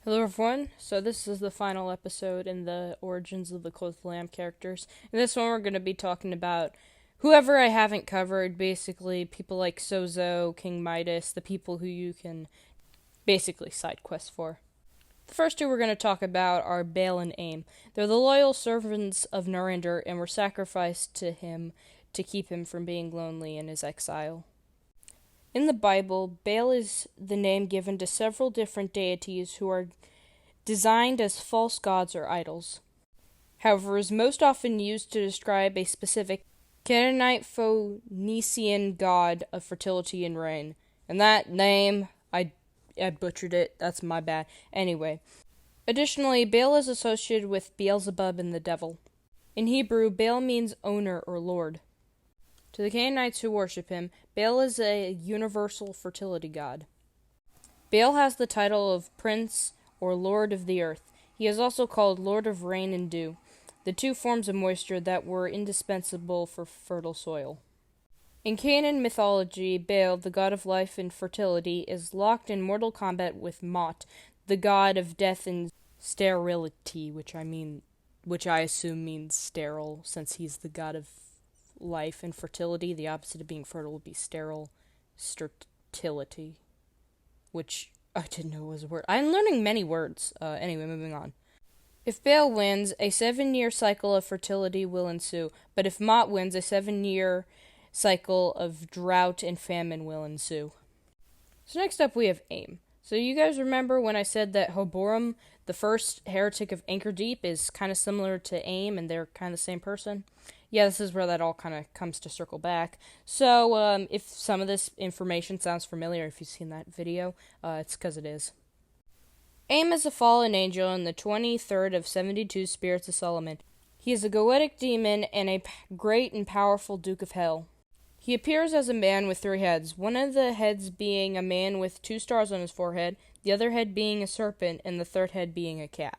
Hello everyone, so this is the final episode in the Origins of the Clothed Lamb characters. In this one we're going to be talking about whoever I haven't covered, basically people like Sozo, King Midas, the people who you can basically side quest for. The first two we're going to talk about are Baal and Aim. They're the loyal servants of Narander and were sacrificed to him to keep him from being lonely in his exile. In the Bible, Baal is the name given to several different deities who are designed as false gods or idols. However, is most often used to describe a specific Canaanite Phoenician god of fertility and rain. And that name, I butchered it, that's my bad. Anyway. Additionally, Baal is associated with Beelzebub and the devil. In Hebrew, Baal means owner or lord. To the Canaanites who worship him, Baal is a universal fertility god. Baal has the title of Prince or Lord of the Earth. He is also called Lord of Rain and Dew, the two forms of moisture that were indispensable for fertile soil. In Canaan mythology, Baal, the god of life and fertility, is locked in mortal combat with Mot, the god of death and sterility, which I assume means sterile, since he's the god of life and fertility. The opposite of being fertile would be sterile, stertility, which I didn't know was a word. I'm learning many words. Anyway, moving on. If Baal wins, a 7-year cycle of fertility will ensue, but if Mot wins, a 7-year cycle of drought and famine will ensue. So next up we have Aim. So you guys remember when I said that Hoboram, the first heretic of Anchor Deep, is kind of similar to Aim and they're kind of the same person? Yeah, this is where that all kind of comes to circle back. So, if some of this information sounds familiar, if you've seen that video, it's because it is. Aim is a fallen angel in the 23rd of 72 spirits of Solomon. He is a goetic demon and a great and powerful Duke of Hell. He appears as a man with 3 heads, one of the heads being a man with 2 stars on his forehead, the other head being a serpent, and the third head being a cat.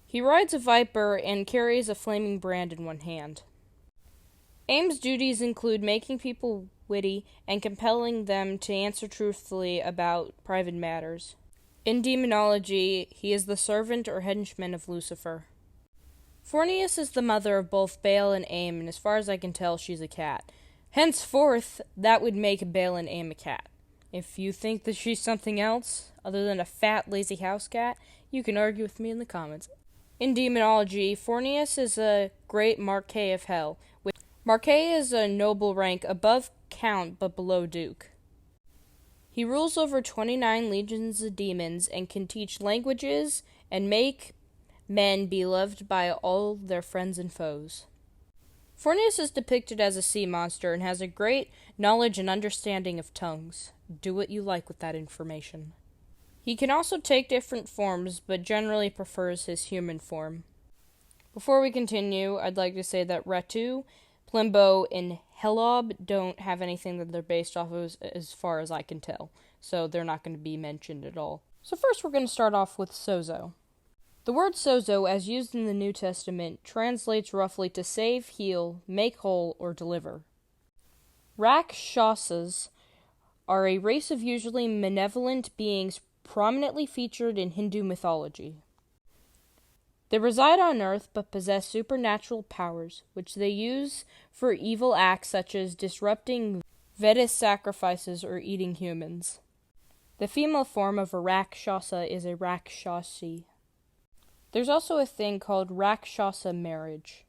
He rides a viper and carries a flaming brand in one hand. Aim's duties include making people witty and compelling them to answer truthfully about private matters. In demonology, he is the servant or henchman of Lucifer. Fornius is the mother of both Baal and Aim, and as far as I can tell, she's a cat. Henceforth, that would make Baal and Aim a cat. If you think that she's something else, other than a fat, lazy house cat, you can argue with me in the comments. In demonology, Fornius is a great Marquis of Hell. Marquis is a noble rank above Count but below Duke. He rules over 29 legions of demons and can teach languages and make men be loved by all their friends and foes. Fornius is depicted as a sea monster and has a great knowledge and understanding of tongues. Do what you like with that information. He can also take different forms, but generally prefers his human form. Before we continue, I'd like to say that Ratu, Plimbo, and Helob don't have anything that they're based off of as far as I can tell, so they're not going to be mentioned at all. So first we're going to start off with Sozo. The word sozo, as used in the New Testament, translates roughly to save, heal, make whole, or deliver. Rakshasas are a race of usually malevolent beings prominently featured in Hindu mythology. They reside on Earth but possess supernatural powers, which they use for evil acts such as disrupting Vedic sacrifices or eating humans. The female form of a Rakshasa is a Rakshasi. There's also a thing called Rakshasa marriage.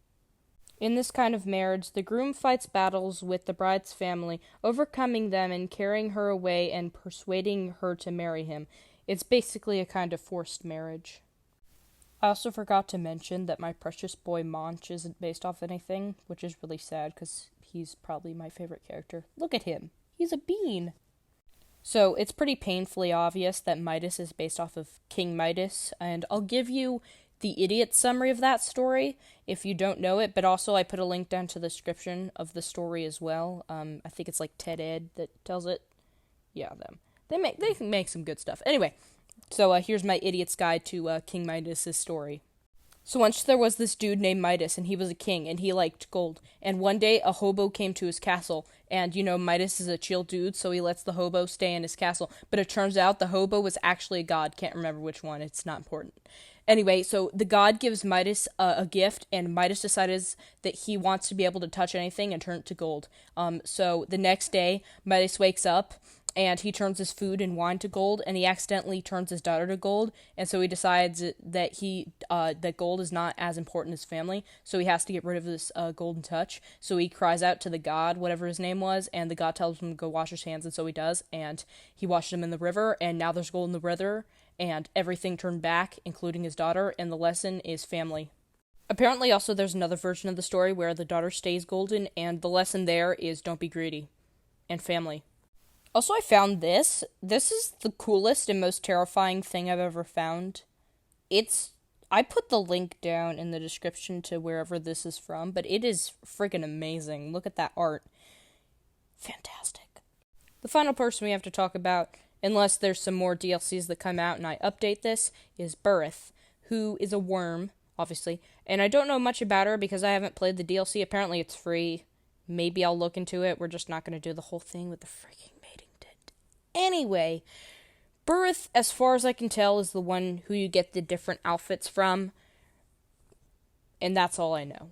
In this kind of marriage, the groom fights battles with the bride's family, overcoming them and carrying her away and persuading her to marry him. It's basically a kind of forced marriage. I also forgot to mention that my precious boy Monch isn't based off anything, which is really sad because he's probably my favorite character. Look at him. He's a bean. So, it's pretty painfully obvious that Midas is based off of King Midas, and I'll give you the idiot summary of that story if you don't know it, but also I put a link down to the description of the story as well. I think it's like Ted Ed that tells it. Yeah, them. They make some good stuff. Anyway, so here's my idiot's guide to King Midas' story. So once there was this dude named Midas, and he was a king, and he liked gold. And one day, a hobo came to his castle, and, Midas is a chill dude, so he lets the hobo stay in his castle. But it turns out the hobo was actually a god. Can't remember which one. It's not important. Anyway, so the god gives Midas a gift, and Midas decides that he wants to be able to touch anything and turn it to gold. So the next day, Midas wakes up, and he turns his food and wine to gold, and he accidentally turns his daughter to gold, and so he decides that gold is not as important as family, so he has to get rid of this golden touch. So he cries out to the god, whatever his name was, and the god tells him to go wash his hands, and so he does, and he washes them in the river, and now there's gold in the river, and everything turned back, including his daughter, and the lesson is family. Apparently, also, there's another version of the story where the daughter stays golden, and the lesson there is don't be greedy, and family. Also, I found this. This is the coolest and most terrifying thing I've ever found. I put the link down in the description to wherever this is from, but it is friggin' amazing. Look at that art. Fantastic. The final person we have to talk about, unless there's some more DLCs that come out and I update this, is Burith, who is a worm, obviously. And I don't know much about her because I haven't played the DLC. Apparently it's free. Maybe I'll look into it. We're just not going to do the whole thing with the freaking Anyway, Burith, as far as I can tell, is the one who you get the different outfits from, and that's all I know.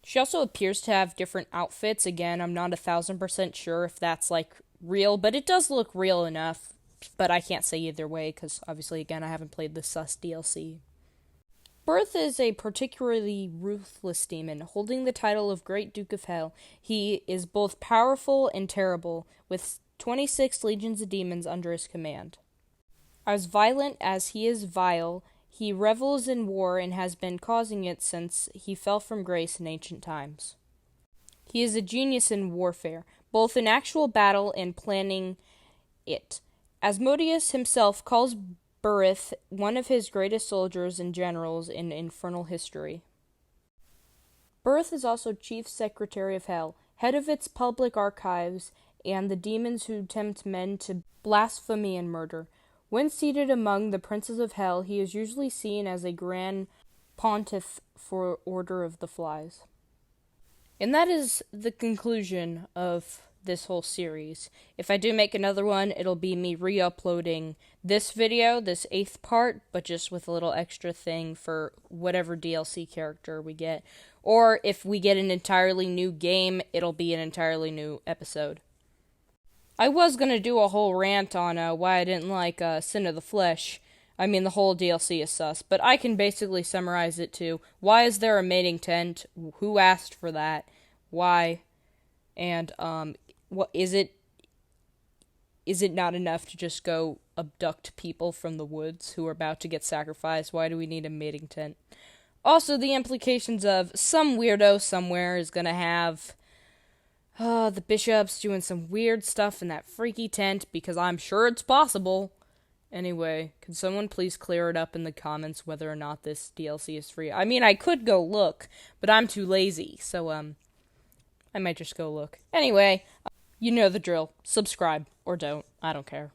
She also appears to have different outfits. Again, I'm not 1,000% sure if that's, real, but it does look real enough, but I can't say either way, because, obviously, again, I haven't played the Sus DLC. Burith is a particularly ruthless demon, holding the title of Great Duke of Hell. He is both powerful and terrible, with 26 legions of demons under his command. As violent as he is vile, he revels in war and has been causing it since he fell from grace in ancient times. He is a genius in warfare, both in actual battle and planning it. Asmodeus himself calls Burith one of his greatest soldiers and generals in infernal history. Burith is also Chief Secretary of Hell, head of its public archives, and the demons who tempt men to blasphemy and murder. When seated among the princes of hell, he is usually seen as a grand pontiff for Order of the Flies. And that is the conclusion of this whole series. If I do make another one, it'll be me re-uploading this video, this 8th part, but just with a little extra thing for whatever DLC character we get. Or if we get an entirely new game, it'll be an entirely new episode. I was going to do a whole rant on why I didn't like Sin of the Flesh. I mean, the whole DLC is sus, but I can basically summarize it to, why is there a mating tent? Who asked for that? Why? And, what is it not enough to just go abduct people from the woods who are about to get sacrificed? Why do we need a mating tent? Also, the implications of some weirdo somewhere is going to have the bishops doing some weird stuff in that freaky tent, because I'm sure it's possible. Anyway, can someone please clear it up in the comments whether or not this DLC is free? I mean, I could go look, but I'm too lazy, so, I might just go look. Anyway, you know the drill. Subscribe, or don't. I don't care.